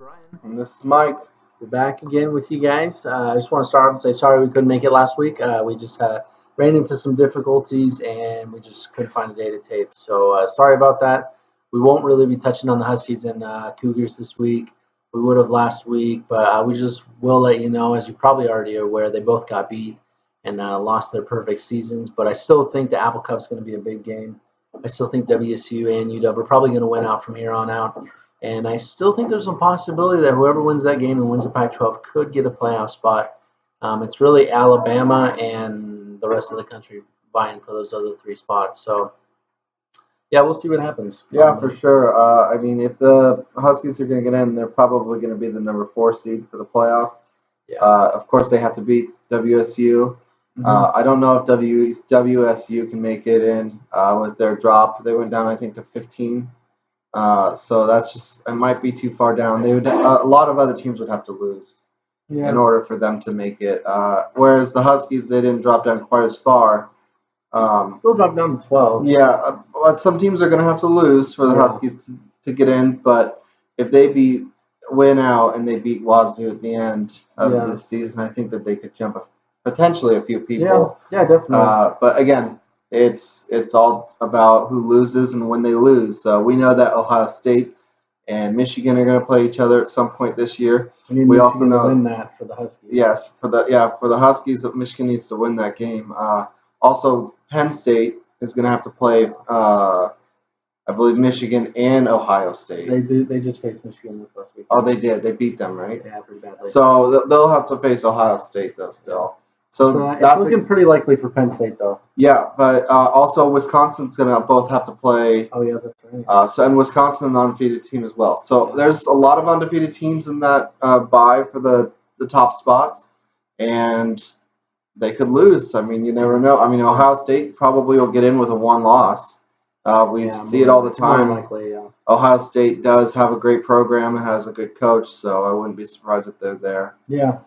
Brian. And this is Mike. We're back again with you guys. I just want to start off and say sorry we couldn't make it last week. We just ran into some difficulties and we just couldn't find a day to tape. So sorry about that. We won't really be touching on the Huskies and Cougars this week. We would have last week, but we just will let you know, as you probably already are aware, they both got beat and lost their perfect seasons. But I still think the Apple Cup's going to be a big game. I still think WSU and UW are probably going to win out from here on out. And I still think there's a possibility that whoever wins that game and wins the Pac-12 could get a playoff spot. It's really Alabama and the rest of the country vying for those other three spots. So, yeah, we'll see what happens. Yeah, for sure. I mean, if the Huskies are going to get in, they're probably going to be the number 4 seed for the playoff. Yeah. Of course, they have to beat WSU. I don't know if WSU can make it in with their drop. They went down, I think, to 15. So that's just, it might be too far down. They would a lot of other teams would have to lose in order for them to make it. Whereas the Huskies, they didn't drop down quite as far. Still dropped down to 12. Yeah, but some teams are going to have to lose for the Huskies to get in. But if they win out and they beat Wazoo at the end of this season, I think that they could jump potentially a few people. Yeah, definitely. But again, it's all about who loses and when they lose. We know that Ohio State and Michigan are going to play each other at some point this year. We also know to win that for the Huskies. Yes, for the Huskies, Michigan needs to win that game. Also, Penn State is going to have to play, I believe, Michigan and Ohio State. They just faced Michigan this last week. Oh, they did. They beat them, right? Yeah, pretty badly. So they'll have to face Ohio State though still. So it's looking pretty likely for Penn State, though. Yeah, but also Wisconsin's going to both have to play. Oh, yeah, that's right. And Wisconsin, an undefeated team as well. So there's a lot of undefeated teams in that bye for the top spots, and they could lose. I mean, you never know. I mean, Ohio State probably will get in with a one loss. We see it all the time. More likely, yeah. Ohio State does have a great program and has a good coach, so I wouldn't be surprised if they're there. Yeah.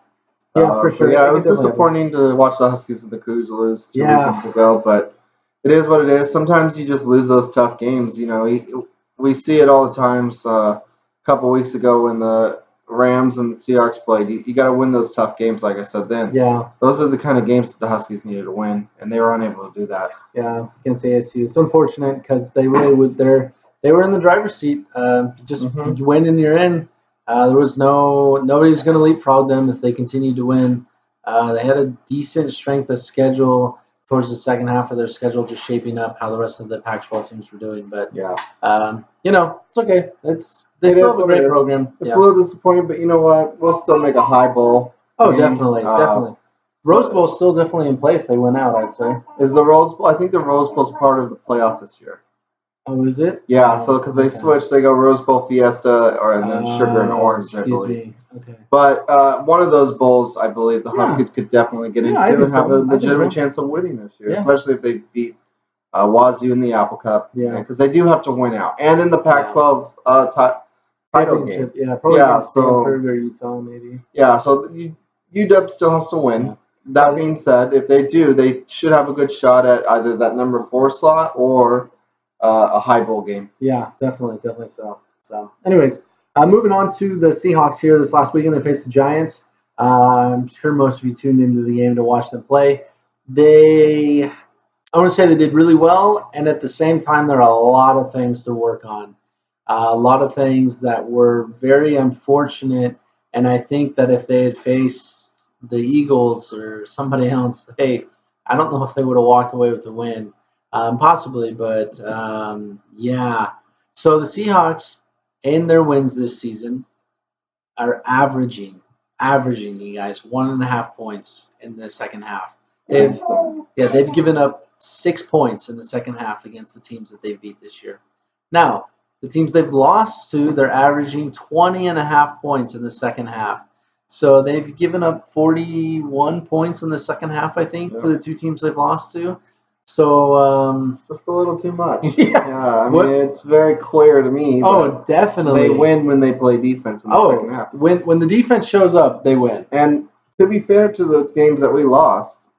Yeah, for sure. Yeah, it was disappointing to watch the Huskies and the Cougs lose 2 weekends ago, but it is what it is. Sometimes you just lose those tough games. You know, we see it all the times. A couple weeks ago when the Rams and the Seahawks played, you got to win those tough games, like I said then. Yeah. Those are the kind of games that the Huskies needed to win, and they were unable to do that. Yeah, against ASU. It's unfortunate because they really they were in the driver's seat. You win and you're in. There was nobody's going to leapfrog them if they continued to win. They had a decent strength of schedule towards the second half of their schedule, just shaping up how the rest of the Pac-12 teams were doing. But it's okay. They still have a great program. It's a little disappointing, but you know what? We'll still make a high bowl. Oh, definitely. Rose Bowl's still definitely in play if they win out, I'd say. Is the Rose Bowl? I think the Rose Bowl's part of the playoff this year. Oh, is it? Yeah, so because they switch, they go Rose Bowl Fiesta and then Sugar and Orange, I believe. Okay. But one of those bowls, I believe, the Huskies could definitely get into and have a legitimate chance of winning this year, especially if they beat Wazoo in the Apple Cup. Yeah. Because they do have to win out. And in the Pac-12 title game. Yeah, probably Stanford or Utah, maybe. Yeah, so UW still has to win. Yeah. That being said, if they do, they should have a good shot at either that number 4 slot or a high bowl game. Yeah, definitely so. So, anyways, moving on to the Seahawks here this last weekend. They faced the Giants. I'm sure most of you tuned into the game to watch them play. I want to say they did really well, and at the same time, there are a lot of things to work on. A lot of things that were very unfortunate, and I think that if they had faced the Eagles or somebody else, I don't know if they would have walked away with the win. Possibly, but yeah. So the Seahawks, in their wins this season, are averaging, you guys, 1.5 points in the second half. They've given up 6 points in the second half against the teams that they beat this year. Now, the teams they've lost to, they're averaging 20.5 points in the second half. So they've given up 41 points in the second half, I think, to the two teams they've lost to. So it's just a little too much. I mean, it's very clear to me. Oh, definitely. They win when they play defense in the second half. When the defense shows up, they win. And to be fair to the games that we lost,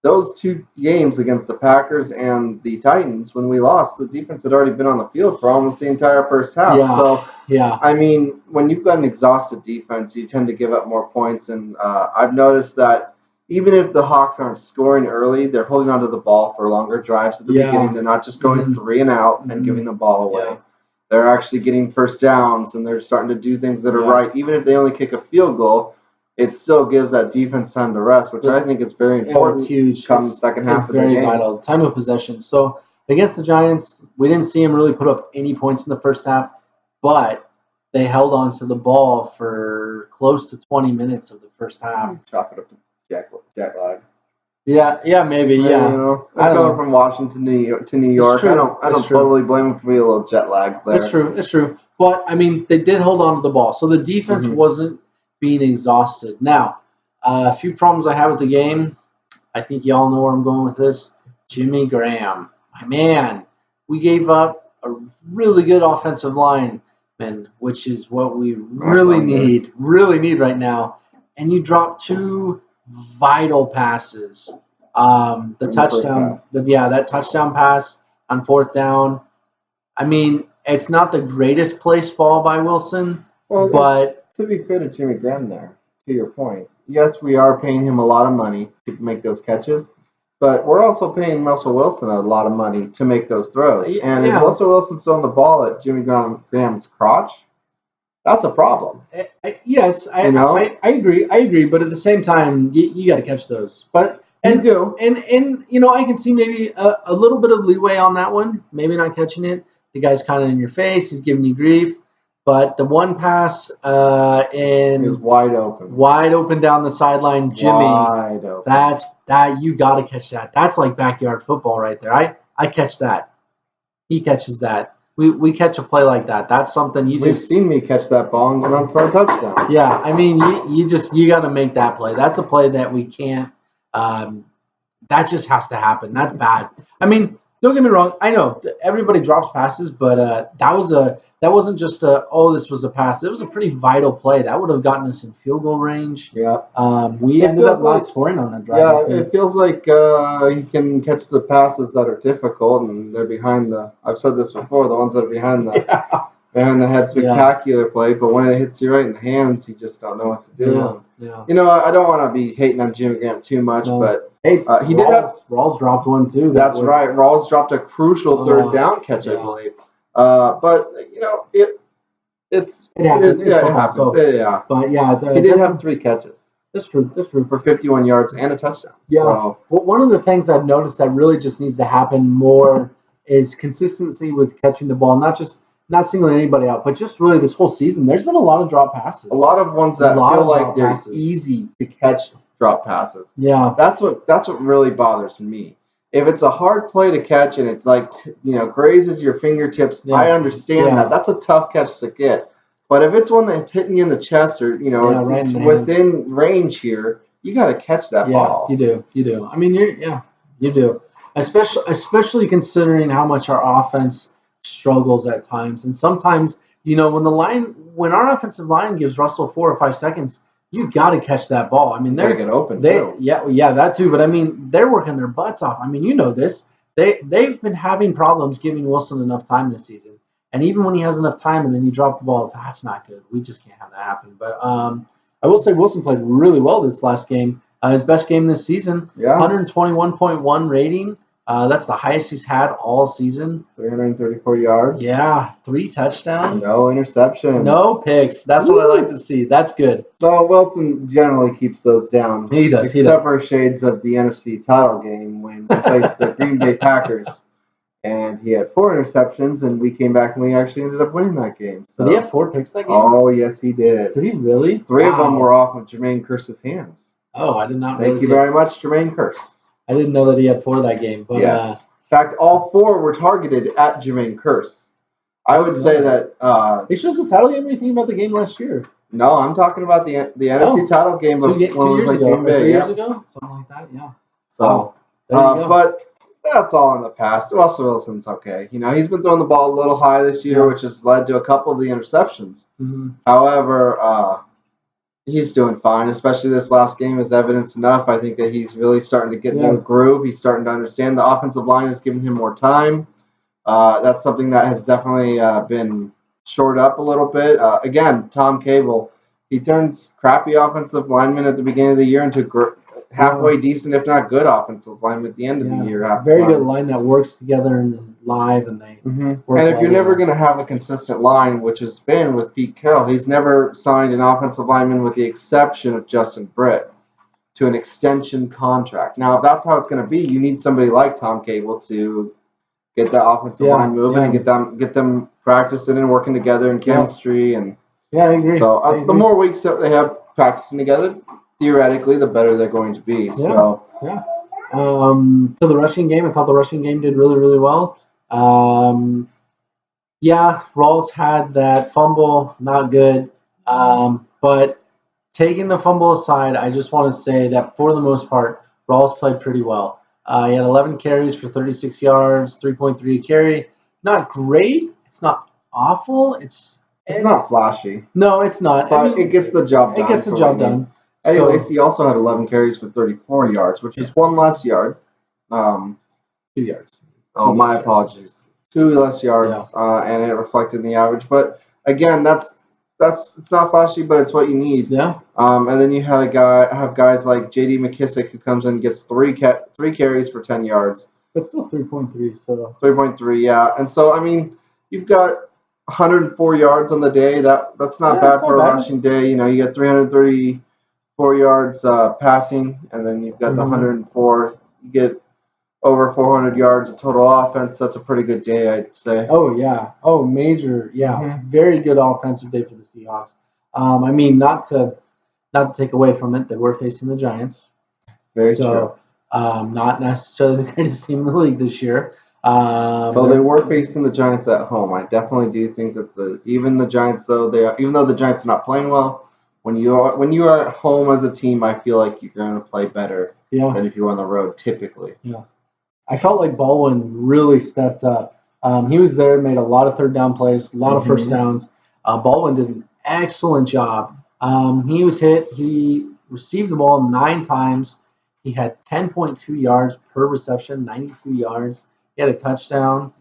those two games against the Packers and the Titans, when we lost, the defense had already been on the field for almost the entire first half. Yeah. So, Yeah. I mean, when you've got an exhausted defense, you tend to give up more points. And I've noticed that even if the Hawks aren't scoring early, they're holding onto the ball for longer drives at the beginning. They're not just going 3 and out and giving the ball away. Yeah. They're actually getting first downs, and they're starting to do things that are right. Even if they only kick a field goal, it still gives that defense time to rest, which I think is very important. It's huge. Come second half of the game. It's very vital. Time of possession. So against the Giants, we didn't see them really put up any points in the first half, but they held on to the ball for close to 20 minutes of the first half. Chalk it up to jet lag. Yeah, maybe, yeah. You know, coming from Washington to New York, I don't totally blame them for being a little jet lag there. It's true. But I mean, they did hold on to the ball, so the defense wasn't being exhausted. Now, a few problems I have with the game. I think y'all know where I'm going with this. Jimmy Graham, my man, we gave up a really good offensive lineman, which is what we really need right now. And you dropped 2 vital passes. The touchdown, that touchdown pass on 4th down. I mean, it's not the greatest placed ball by Wilson, but to be fair to Jimmy Graham there, to your point, yes, we are paying him a lot of money to make those catches, but we're also paying Russell Wilson a lot of money to make those throws. And if Russell Wilson's throwing the ball at Jimmy Graham's crotch, that's a problem. Yes, I agree. But at the same time, you got to catch those. And you know, I can see maybe a little bit of leeway on that one. Maybe not catching it. The guy's kind of in your face. He's giving you grief. But the one pass it was wide open down the sideline, Jimmy. Wide open. That you got to catch that. That's like backyard football right there. I catch that. He catches that. We catch a play like that. That's something you just. You've seen me catch that ball and get on for a touchdown. Yeah, I mean, you got to make that play. That's a play that we can't. That just has to happen. That's bad. I mean, don't get me wrong. I know everybody drops passes, but that wasn't just this was a pass. It was a pretty vital play. That would have gotten us in field goal range. Yeah. We ended up not scoring on that drive. Yeah, it feels like he can catch the passes that are difficult, and they're behind the. I've said this before. The ones that are behind the head spectacular play, but when it hits you right in the hands, you just don't know what to do. Yeah. You know, I don't want to be hating on Jimmy Graham too much, but he did have. Rawls dropped one too. That's right. Rawls dropped a crucial 3rd down catch, I believe. But you know, it happens. It happens. But he did have 3 catches. That's true. For 51 yards and a touchdown. Yeah. So, well, one of the things I've noticed that really just needs to happen more is consistency with catching the ball, not singling anybody out, but just really this whole season. There's been a lot of drop passes. A lot of ones that feel like they're easy to catch drop passes. Yeah. That's what really bothers me. If it's a hard play to catch and it's like, grazes your fingertips, I understand that. That's a tough catch to get. But if it's one that's hitting you in the chest or, it's within range here, you got to catch that ball. You do. I mean, you do. Especially considering how much our offense struggles at times. And sometimes, when our offensive line gives Russell 4 or 5 seconds, you got to catch that ball. I mean, they're get open too. Yeah, that too. But I mean, they're working their butts off. I mean, you know this. They've been having problems giving Wilson enough time this season. And even when he has enough time and then you drop the ball, that's not good. We just can't have that happen. But I will say Wilson played really well this last game. His best game this season. Yeah. 121.1 rating. That's the highest he's had all season. 334 yards. Yeah, 3 touchdowns. No interceptions. No picks. That's what I like to see. That's good. So Wilson generally keeps those down. He does. Except for shades of the NFC title game when he faced the Green Bay Packers. And he had 4 interceptions, and we came back and we actually ended up winning that game. So. Did he have 4 picks that game? Oh, yes, he did. Did he really? 3 of them were off of Jermaine Kearse's hands. Oh, I did not know. Thank you very much, Jermaine Kearse. I didn't know that he had 4 that game. But, yes. In fact, all 4 were targeted at Jermaine Kearse. I would say that. Are you sure the title game? Anything about the game last year? No, I'm talking about the NFC title game of 2 years ago, 3 years ago, something like that. Yeah. So, but that's all in the past. Russell Wilson's okay. He's been throwing the ball a little high this year, which has led to a couple of the interceptions. Mm-hmm. However, He's doing fine, especially this last game is evidence enough. I think that he's really starting to get into a groove. He's starting to understand the offensive line is giving him more time. That's something that has definitely been shored up a little bit. Again, Tom Cable, he turns crappy offensive linemen at the beginning of the year into halfway decent, if not good, offensive linemen at the end of the year. Very good line that works together and live, and they work. And if you're never going to have a consistent line, which has been with Pete Carroll, he's never signed an offensive lineman with the exception of Justin Britt to an extension contract. Now, if that's how it's going to be, you need somebody like Tom Cable to get that offensive line moving and get them practicing and working together in chemistry. And I agree. So the more weeks that they have practicing together, theoretically, the better they're going to be. So to the rushing game, I thought the rushing game did really, really well. Rawls had that fumble, not good. But taking the fumble aside, I just want to say that for the most part, Rawls played pretty well. He had 11 carries for 36 yards, 3.3 a carry. Not great. It's not awful. It's not flashy. No, it's not. But it gets the job done. It gets the job done. Eddie Lacy also had 11 carries for 34 yards, which is one less yard. 2 yards. Oh, my apologies. 2 less yards, and it reflected in the average. But again, it's not flashy, but it's what you need. Yeah. And then you have guys like J.D. McKissick who comes in and gets 3 carries for 10 yards. But still 3.3. So 3.3, yeah. And so I mean, you've got 104 yards on the day. That's not bad for a rushing day. You know, you got 334 yards passing, and then you've got the 104. You get over 400 yards of total offense. That's a pretty good day, I'd say. Oh, yeah. Oh, major. Yeah. Very good offensive day for the Seahawks. I mean, not to take away from it, they were facing the Giants. Very true. Not necessarily the greatest team in the league this year. Well, they were facing the Giants at home. I definitely do think that even the Giants, even though the Giants are not playing well, when you are at home as a team, I feel like you're going to play better than if you're on the road typically. Yeah. I felt like Baldwin really stepped up. He was there, made a lot of third down plays, a lot of first downs. Baldwin did an excellent job. He was hit. He received the ball 9 times. He had 10.2 yards per reception, 92 yards. He had a touchdown.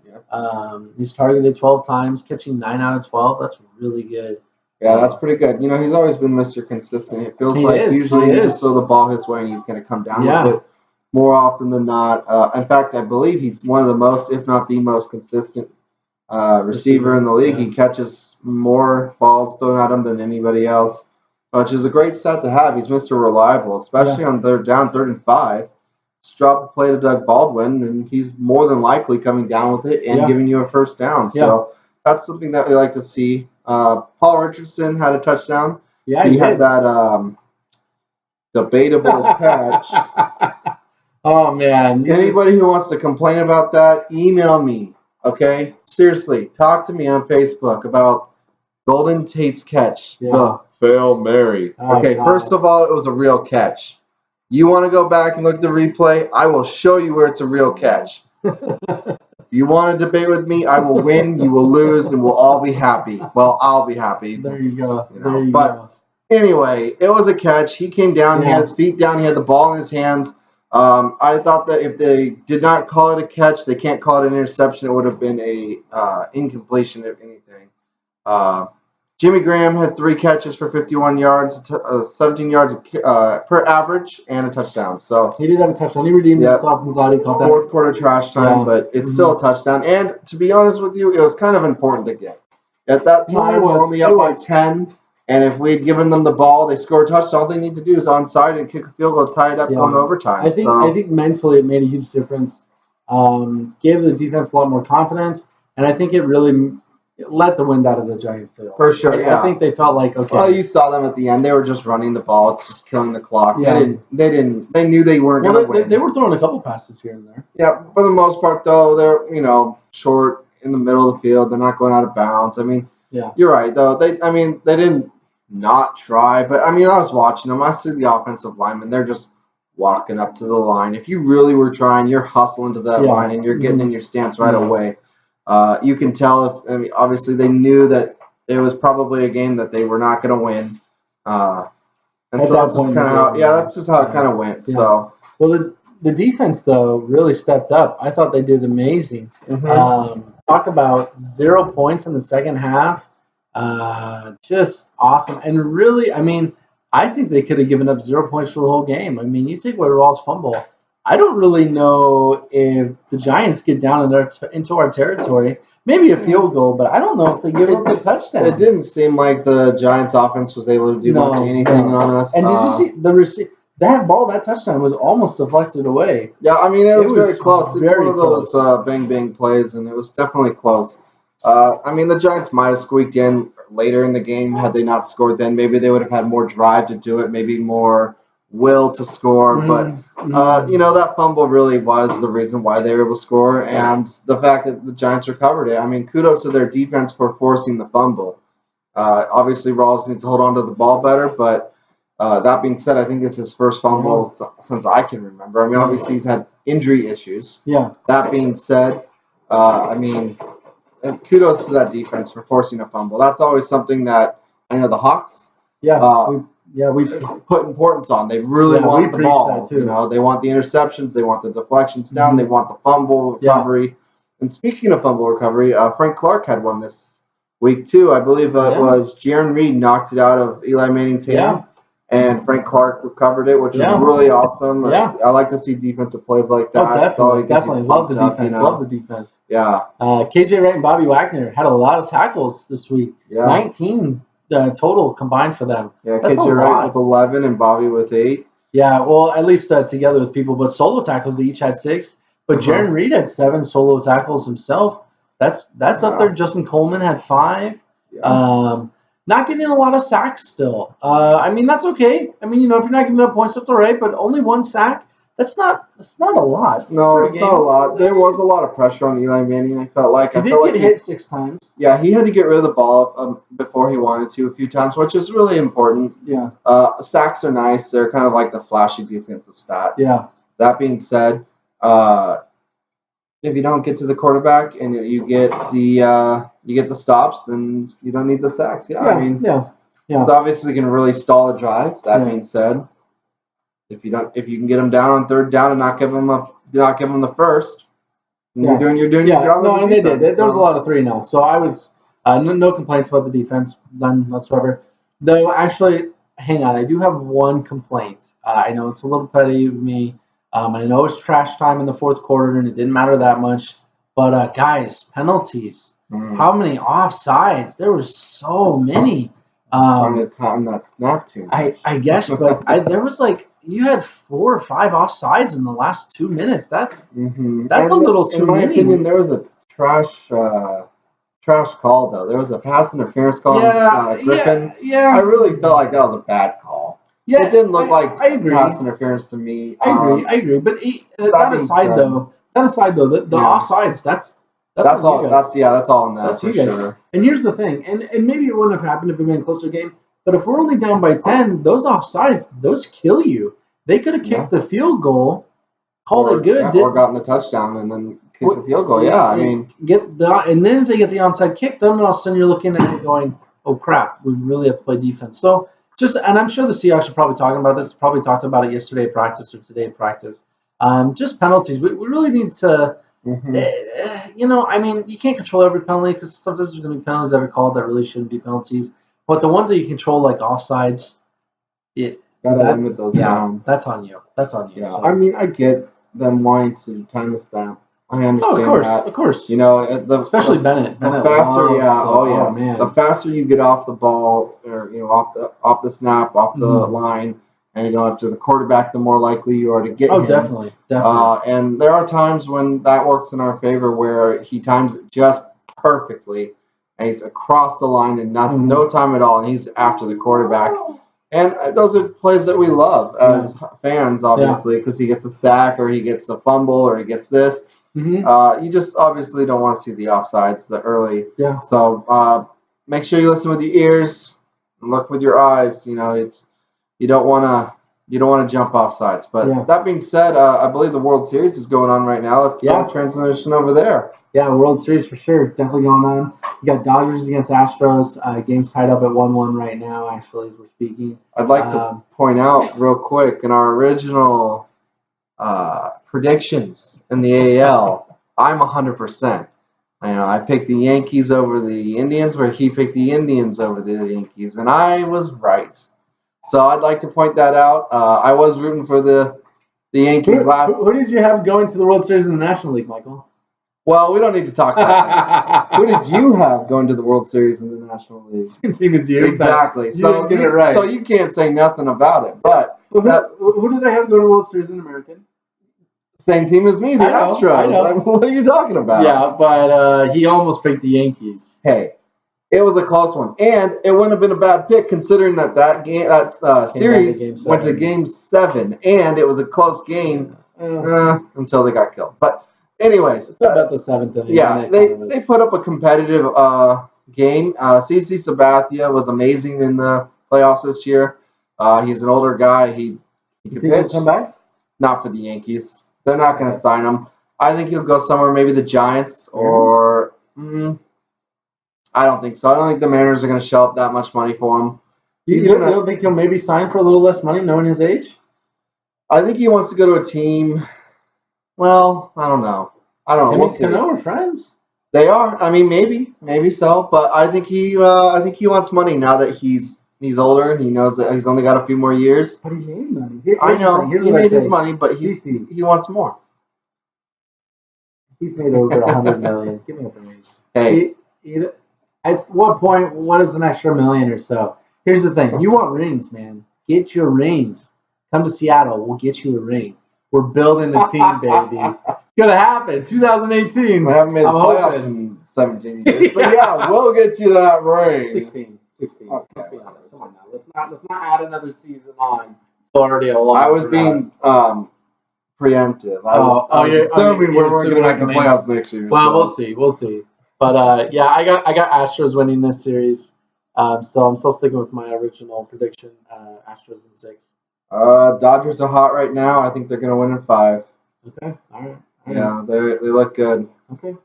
He's targeted 12 times, catching 9 out of 12. That's really good. Yeah, that's pretty good. You know, he's always been Mr. Consistent. It feels usually you just throw the ball his way and he's going to come down with it more often than not. In fact, I believe he's one of the most, if not the most consistent receiver in the league. He catches more balls thrown at him than anybody else, which is a great stat to have. He's Mr. Reliable, especially on third and 5. Just drop a play to Doug Baldwin, and he's more than likely coming down with it and giving you a first down. So that's something that we like to see. Paul Richardson had a touchdown. Yeah, he had that debatable catch. Oh, man. Anybody who wants to complain about that, email me, okay? Seriously, talk to me on Facebook about Golden Tate's catch. The Fail Mary. Okay, first of all, it was a real catch. You want to go back and look at the replay? I will show you where it's a real catch. If you want to debate with me, I will win, you will lose, and we'll all be happy. Well, I'll be happy. There you go. But anyway, it was a catch. He came down. He had his feet down. He had the ball in his hands. I thought that if they did not call it a catch, they can't call it an interception. It would have been a incompletion, if anything. Jimmy Graham had 3 catches for 51 yards, 17 yards per average, and a touchdown. So he did have a touchdown. He redeemed himself. I'm glad he caught that. 4th quarter trash time, but it's still a touchdown. And to be honest with you, it was kind of important to get. At that time, we're only up by 10. And if we had given them the ball, they score a touchdown. All they need to do is onside and kick a field goal, tie it up, going overtime. I think mentally it made a huge difference. Gave the defense a lot more confidence, and I think it really let the wind out of the Giants' sails. For sure, I think they felt like, okay. Well, you saw them at the end. They were just running the ball. It's just killing the clock. Yeah. They knew they weren't going to win. They were throwing a couple passes here and there. Yeah, for the most part, though, they're short in the middle of the field. They're not going out of bounds. I mean, you're right, though. They didn't not try, but I was watching them. I see the offensive linemen. They're just walking up to the line. If you really were trying, you're hustling to that line and you're getting in your stance right away. You can tell obviously they knew that it was probably a game that they were not going to win. And at so that that's just point kind of how, that's just how it kind of went. Yeah. So, well, the defense though really stepped up. I thought they did amazing. Talk about 0 points in the second half. Just awesome. And really, I mean, I think they could have given up 0 points for the whole game. I mean, you take away Rawls' fumble. I don't really know if the Giants get down into our territory. Maybe a field goal, but I don't know if they give up a touchdown. It didn't seem like the Giants' offense was able to do much anything on us. And did you see that ball? That touchdown was almost deflected away. Yeah, I mean, it was very close. It's one of close. those bang plays, and it was definitely close. I mean, the Giants might have squeaked in later in the game had they not scored then. Maybe they would have had more drive to do it, maybe more will to score. But, that fumble really was the reason why they were able to score, and the fact that the Giants recovered it. I mean, kudos to their defense for forcing the fumble. Obviously, Rawls needs to hold on to the ball better, but that being said, I think it's his first fumble since I can remember. I mean, obviously, he's had injury issues. Yeah. That being said, I mean, kudos to that defense for forcing a fumble. That's always something that I know the Hawks. We put importance on. They really want the ball. Too. They want the interceptions. They want the deflections down. They want the fumble recovery. Yeah. And speaking of fumble recovery, Frank Clark had one this week too. I believe it was Jaron Reed knocked it out of Eli Manning's hand, and Frank Clark recovered it, which was really awesome. Yeah. I like to see defensive plays like that. Definitely. Love the defense. Love the defense. Yeah. KJ Wright and Bobby Wagner had a lot of tackles this week. Yeah. 19 total combined for them. Yeah, KJ Wright with 11 and Bobby with 8. Yeah, well, at least together with people. But solo tackles, they each had 6. But Jaron Reed had 7 solo tackles himself. That's up there. Justin Coleman had 5. Yeah. Not getting a lot of sacks still. I mean, that's okay. I mean, if you're not giving up points, that's all right. But only 1 sack, that's not a lot. No, it's not a lot. There was a lot of pressure on Eli Manning, I felt like. He did get hit 6 times. Yeah, he had to get rid of the ball before he wanted to a few times, which is really important. Yeah. Sacks are nice. They're kind of like the flashy defensive stat. Yeah. That being said, if you don't get to the quarterback and you get the stops, then you don't need the sacks. I mean, it's obviously going to really stall a drive. That being said, if you can get them down on 3rd down and not give them the first, you're doing your job. No, and they did. There was a lot of 3-0. So I was no complaints about the defense, none whatsoever. Though actually, hang on, I do have one complaint. I know it's a little petty of me. I know it's trash time in the 4th quarter, and it didn't matter that much. But, guys, penalties. How many offsides? There were so many. Trying to time that snap too much. I guess, but there was you had 4 or 5 offsides in the last 2 minutes. That's a little too many. In my opinion, there was a trash call, though. There was a pass interference call on Griffin. Yeah. I really felt like that was a bad call. Yeah, it didn't look like pass interference to me. I agree. But that aside, though, the offsides, that's all. That's all in that for sure. And here's the thing, and maybe it wouldn't have happened if it had been a closer game. But if we're only down by 10, those offsides, those kill you. They could have kicked the field goal, called it good, or gotten the touchdown and then kicked the field goal. Yeah, I mean, and then if they get the onside kick, then all of a sudden you're looking at it going, oh crap, we really have to play defense. So and I'm sure the Seahawks are probably talking about this. Probably talked about it yesterday at practice or today at practice. Just penalties. We really need to. I mean, you can't control every penalty because sometimes there's going to be penalties that are called that really shouldn't be penalties. But the ones that you control, like offsides, gotta limit those down. That's on you. Yeah, so. I mean, I get them wanting to time the snap. I understand that. Of course. Especially Bennett. The faster, man. The faster you get off the ball, or off the snap, off the line, and after the quarterback, the more likely you are to get him. Oh, definitely. And there are times when that works in our favor, where he times it just perfectly, and he's across the line in no time at all, and he's after the quarterback. And those are plays that we love as fans, obviously, because he gets a sack, or he gets the fumble, or he gets this. You just obviously don't want to see the offsides the early. Yeah. So make sure you listen with your ears and look with your eyes. You don't want to You don't want to jump off sides. But Yeah. that being said, I believe the World Series is going on right now. Let's transition over there. Yeah, World Series for sure. Definitely going on. You got Dodgers against Astros. Game's tied up at 1-1 right now, actually, as we're speaking. I'd like to point out real quick, in our original predictions in the AL, I'm 100%. I picked the Yankees over the Indians, where he picked the Indians over the Yankees, and I was right. So I'd like to point that out. I was rooting for the Yankees last. Who did you have going to the World Series in the National League, Michael? Well, we don't need to talk about that. Who did you have going to the World Series in the National League? Same team as you. Exactly. You didn't get it right. So you can't say nothing about it. But who did I have going to the World Series in American? Same team as me, the Astros. I know. What are you talking about? Yeah, but he almost picked the Yankees. Hey, it was a close one, and it wouldn't have been a bad pick considering that series went to Game 7, and it was a close game until they got killed. But anyways, it's about the 7th inning. Yeah, they put up a competitive game. CC Sabathia was amazing in the playoffs this year. He's an older guy. He could pitch. He'll come back? Not for the Yankees. They're not going to sign him. I think he'll go somewhere, maybe the Giants or. I don't think so. I don't think the Mariners are going to shell up that much money for him. You don't think he'll maybe sign for a little less money, knowing his age? I think he wants to go to a team. Well, I don't know. We'll see. Cano are friends. They are. I mean, maybe so. But I think he wants money now that he's older and he knows that he's only got a few more years. But he made money. I know he made his money, but he wants more. He's made over $100 million. Give me a break. Hey. At what point, what is an extra million or so? Here's the thing. You want rings, man. Get your rings. Come to Seattle. We'll get you a ring. We're building a team, baby. It's going to happen. 2018. We haven't made the playoffs in 17 years. But yeah, we'll get you that ring. 16. Okay. Let's be honest. Come on now. Let's not add another season on. It's already a long. I was being preemptive. I was assuming we weren't going to make the playoffs next year. Well, we'll see. But yeah, I got Astros winning this series. I'm still sticking with my original prediction. Astros in 6. Dodgers are hot right now. I think they're going to win in 5. Okay, all right. Yeah, they look good. Okay.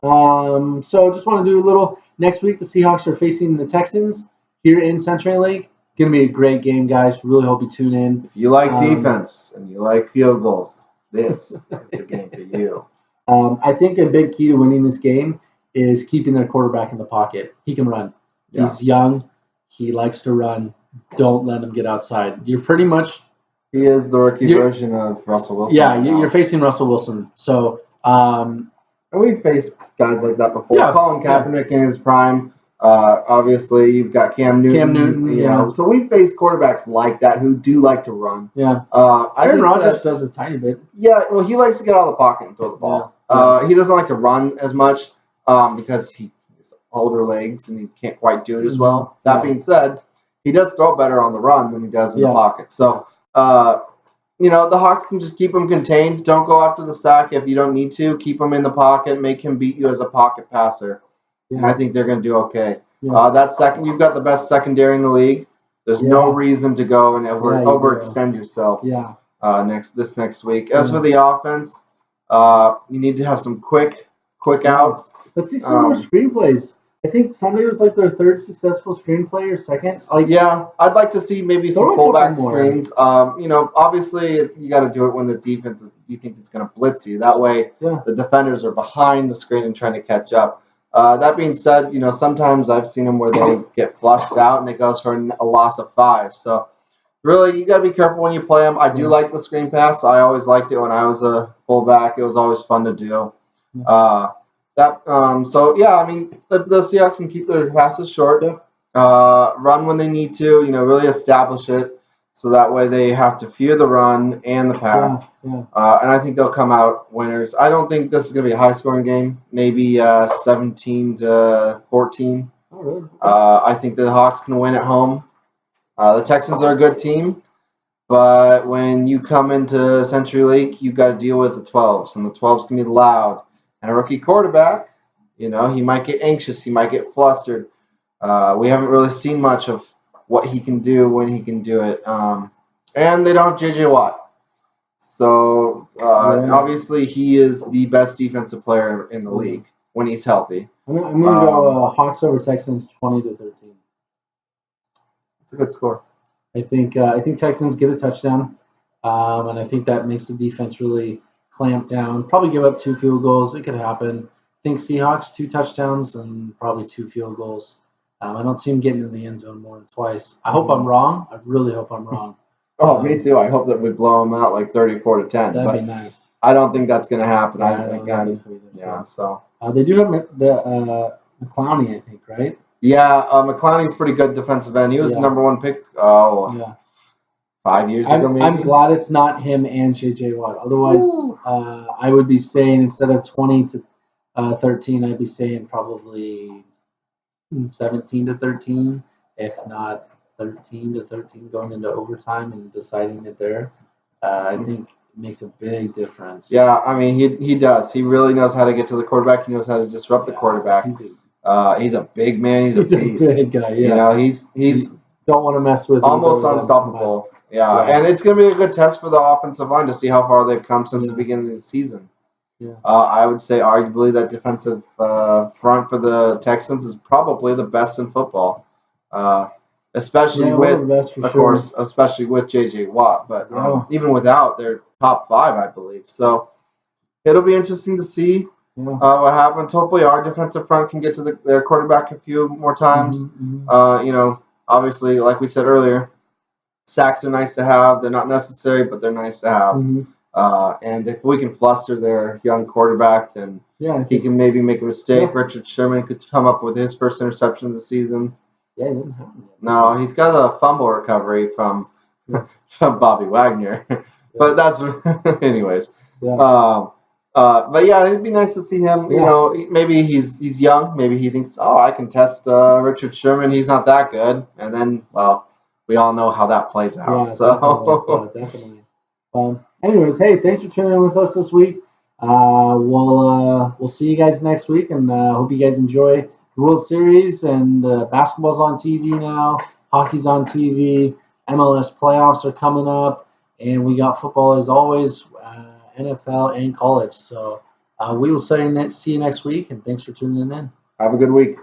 So just want to do a little. Next week, the Seahawks are facing the Texans here in CenturyLink. Going to be a great game, guys. Really hope you tune in. If you like defense and you like field goals, this is the game for you. I think a big key to winning this game is keeping their quarterback in the pocket. He can run. Yeah. He's young. He likes to run. Don't let him get outside. You're pretty much. He is the rookie version of Russell Wilson. Yeah, you're facing Russell Wilson. So. And we've faced guys like that before. Yeah, Colin Kaepernick in his prime. Obviously, you've got Cam Newton. You know, so we've faced quarterbacks like that who do like to run. Yeah. Aaron Rodgers does a tiny bit. Yeah, well, he likes to get out of the pocket and throw the ball. Yeah. He doesn't like to run as much because he has older legs and he can't quite do it as well. That being said, he does throw better on the run than he does in the pocket. So, the Hawks can just keep him contained. Don't go after the sack if you don't need to. Keep him in the pocket. Make him beat you as a pocket passer. Yeah. And I think they're going to do okay. Yeah. You've got the best secondary in the league. There's no reason to go and overextend yourself. Yeah. Next week. As for the offense, you need to have some quick outs. Let's see some more screenplays. I think Sunday was like their 3rd successful screenplay or 2nd. I'd like to see maybe some fullback screens. Obviously you got to do it when the defense you think it's going to blitz you. That way the defenders are behind the screen and trying to catch up. That being said, sometimes I've seen them where they get flushed out and it goes for a loss of 5. So really, you got to be careful when you play them. I do like the screen pass. I always liked it when I was a fullback. It was always fun to do. The Seahawks can keep their passes short, run when they need to, really establish it, so that way they have to fear the run and the pass. And I think they'll come out winners. I don't think this is going to be a high-scoring game, maybe 17-14. Oh, really? I think the Hawks can win at home. The Texans are a good team, but when you come into CenturyLink, you've got to deal with the 12s, and the 12s can be loud. And a rookie quarterback, he might get anxious. He might get flustered. We haven't really seen much of what he can do when he can do it. And they don't have J.J. Watt. So obviously he is the best defensive player in the league when he's healthy. I'm going to go Hawks over Texans 20-13. It's a good score. I think Texans get a touchdown, and I think that makes the defense really clamp down. Probably give up 2 field goals. It could happen. I think Seahawks 2 touchdowns and probably 2 field goals. I don't see him getting in the end zone more than twice. I hope I'm wrong. I really hope I'm wrong. Oh, me too. I hope that we blow them out like 34-10. That'd be nice. I don't think that's going to happen. Yeah, so they do have the McClowney, I think, right? Yeah, McClowney's pretty good defensive end. He was the number 1 pick. 5 years ago, maybe. I'm glad it's not him and J.J. Watt. Otherwise, I would be saying instead of 20-13, I'd be saying probably 17-13, if not 13-13 going into overtime and deciding it there. I think it makes a big difference. Yeah, I mean, he does. He really knows how to get to the quarterback. He knows how to disrupt the quarterback. He's a big man. He's a beast. A big guy, yeah. You know, he's don't want to mess with almost unstoppable. Yeah, and it's going to be a good test for the offensive line to see how far they've come since the beginning of the season. Yeah. I would say arguably that defensive front for the Texans is probably the best in football, especially especially with J.J. Watt. But even without, they're top 5, I believe. So it'll be interesting to see what happens. Hopefully, our defensive front can get to their quarterback a few more times. You know, obviously, like we said earlier, sacks are nice to have. They're not necessary, but they're nice to have. And if we can fluster their young quarterback, then he can maybe make a mistake. Richard Sherman could come up with his first interception of the season. Yeah, it didn't happen yet. No, he's got a fumble recovery from Bobby Wagner. But that's anyways. But yeah, it'd be nice to see him. You know, maybe he's young. Maybe he thinks, I can test Richard Sherman. He's not that good. And then, well, we all know how that plays out. Definitely. Anyways, hey, thanks for tuning in with us this week. We'll see you guys next week, and hope you guys enjoy the World Series. And basketball's on TV now, hockey's on TV, MLS playoffs are coming up, and we got football as always, NFL and college. So we will see you next week, and thanks for tuning in. Have a good week.